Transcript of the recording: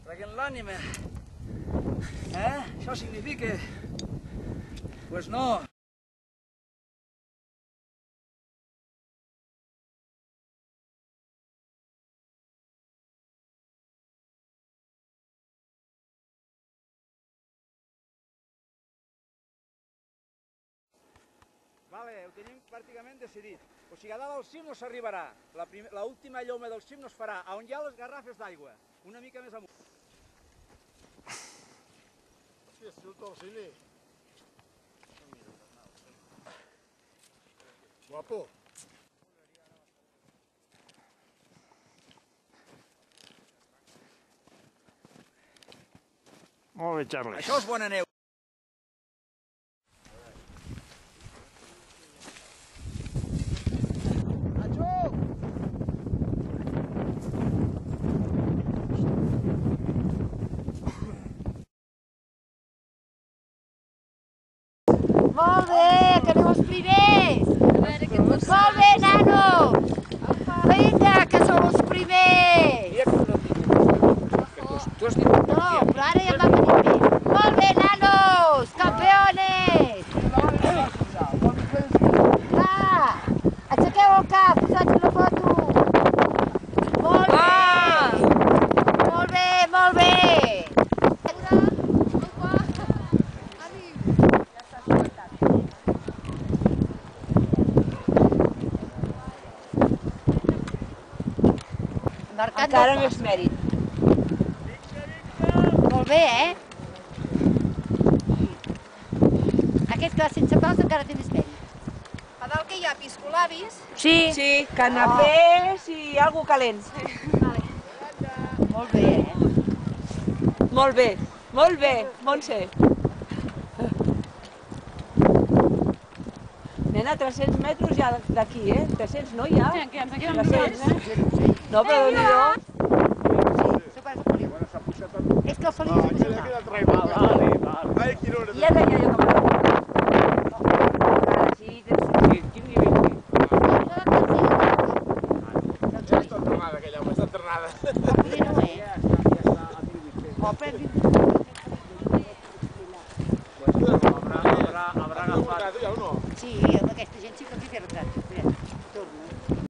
Treguen l'ànima. Això significa... Pues no. Vale, ho tenim pràcticament decidit. O sigui, a dalt al cim no s'arribarà. L'última lloma del cim no es farà, on hi ha les garrafes d'aigua. Una mica més amunt. Hòstia, si el torcini. Guapo. Molt bé, Charlie. Això és bona neu. Molt bé, que aneu els primers! Molt bé, nanos! Vinga, que sou els primers! No, però ara ja va venir bé. Molt bé, nanos! Campeones! Va! Aixequeu el cap, posats una foto! Molt bé! Molt bé, molt bé! Encara més mèrit. Molt bé, Aquest, clar, sense paus encara té més mèrit. A dalt que hi ha piscolabis. Sí, canapés i algo calents. Molt bé, Molt bé, Montse. Nena, 300 metres ja d'aquí, 300 no, ja? Sí, que ens en queden 300. No, però Déu-n'hi-do. És que el Feliu s'ha posat mal. Ja deia jo que sí, quin nivell. Ja està entrenada aquella, home, està entrenada. Habrà agafat. Sí, amb aquesta gent sí que